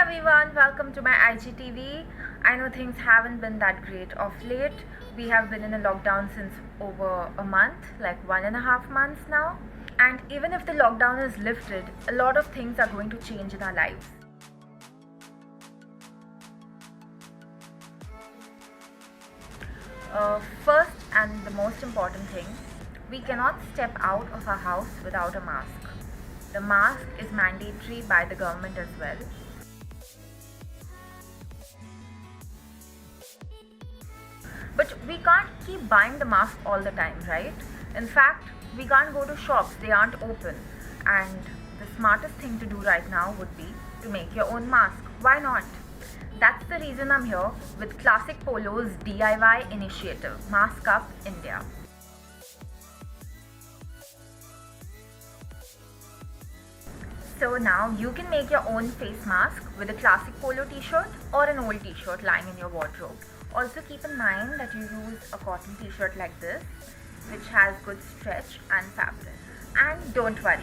everyone, welcome to my IGTV. I know things haven't been that great of late. We have been in a lockdown since over a month, like 1.5 months now. And even if the lockdown is lifted, a lot of things are going to change in our lives. First and the most important thing, we cannot step out of our house without a mask. The mask is mandatory by the government as well. But we can't keep buying the mask all the time, right? In fact, we can't go to shops, they aren't open. And the smartest thing to do right now would be to make your own mask. Why not? That's the reason I'm here with Classic Polo's DIY initiative, Mask Up India. So now you can make your own face mask with a classic polo t-shirt or an old t-shirt lying in your wardrobe. Also keep in mind that you use a cotton t-shirt like this, which has good stretch and fabric. And don't worry,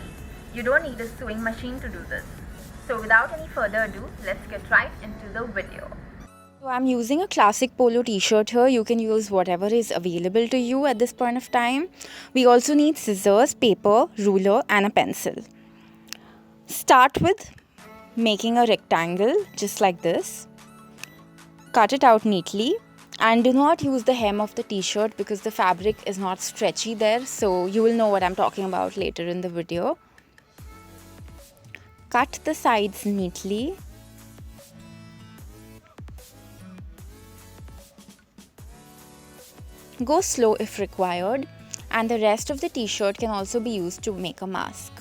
you don't need a sewing machine to do this. So without any further ado, let's get right into the video. So I'm using a classic polo t-shirt here. You can use whatever is available to you at this point of time. We also need scissors, paper, ruler and a pencil. Start with making a rectangle just like this. Cut it out neatly and do not use the hem of the t-shirt because the fabric is not stretchy there, so you will know what I'm talking about later in the video. Cut the sides neatly. Go slow if required, and the rest of the t-shirt can also be used to make a mask.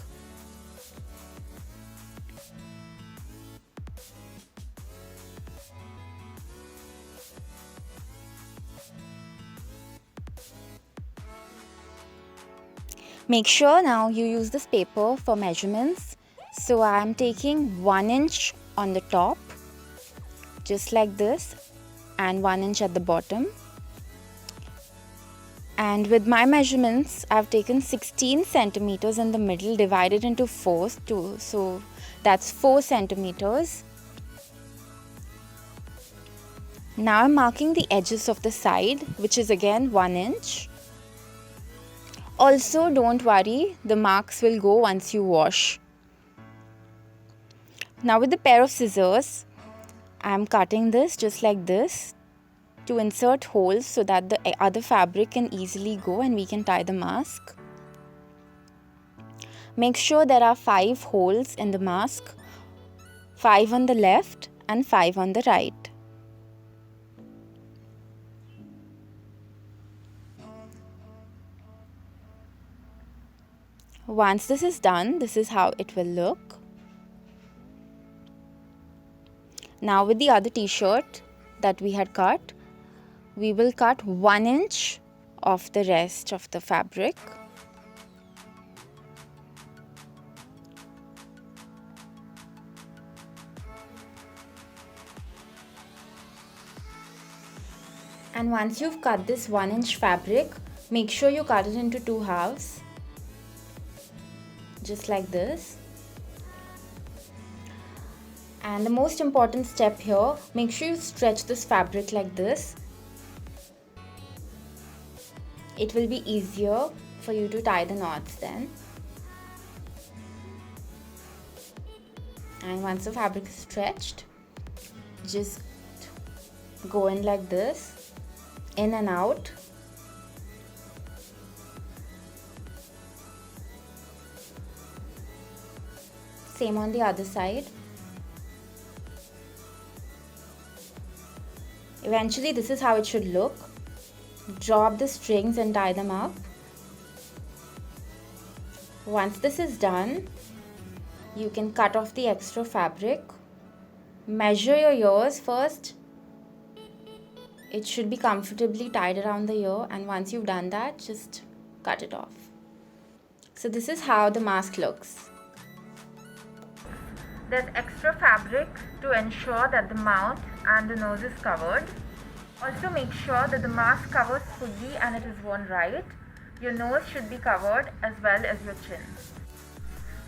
Make sure now you use this paper for measurements. So I am taking 1 inch on the top, just like this, and 1 inch at the bottom. And with my measurements, I've taken 16 centimeters in the middle, divided into 4, so that's 4 centimeters. Now I'm marking the edges of the side, which is again 1 inch. Also, don't worry, the marks will go once you wash. Now with the pair of scissors, I am cutting this just like this to insert holes so that the other fabric can easily go and we can tie the mask. Make sure there are 5 holes in the mask, 5 on the left and 5 on the right. Once this is done, this is how it will look. Now with the other t-shirt that we had cut, we will cut 1 inch of the rest of the fabric. And once you've cut this 1 inch fabric, make sure you cut it into 2 halves. Just like this. And the most important step here, make sure you stretch this fabric like this. It will be easier for you to tie the knots then. And once the fabric is stretched, just go in like this, in and out. Same on the other side. Eventually this is how it should look. Drop the strings and tie them up. Once this is done, you can cut off the extra fabric. Measure your ears first. It should be comfortably tied around the ear, and once you've done that, just cut it off. So this is how the mask looks. There's extra fabric to ensure that the mouth and the nose is covered. Also make sure that the mask covers fully and it is worn right. Your nose should be covered as well as your chin.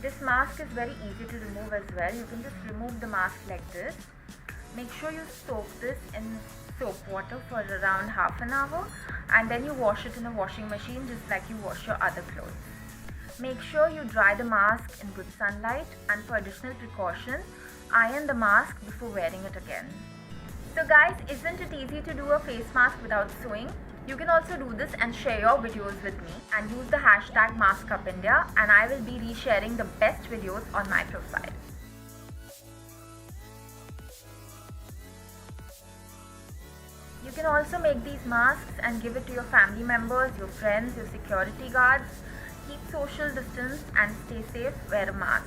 This mask is very easy to remove as well. You can just remove the mask like this. Make sure you soak this in soap water for around half an hour, and then you wash it in a washing machine just like you wash your other clothes. Make sure you dry the mask in good sunlight, and for additional precaution, iron the mask before wearing it again. So guys, isn't it easy to do a face mask without sewing? You can also do this and share your videos with me and use the hashtag maskupindia, and I will be resharing the best videos on my profile. You can also make these masks and give it to your family members, your friends, your security guards. Keep social distance and stay safe. Wear a mask.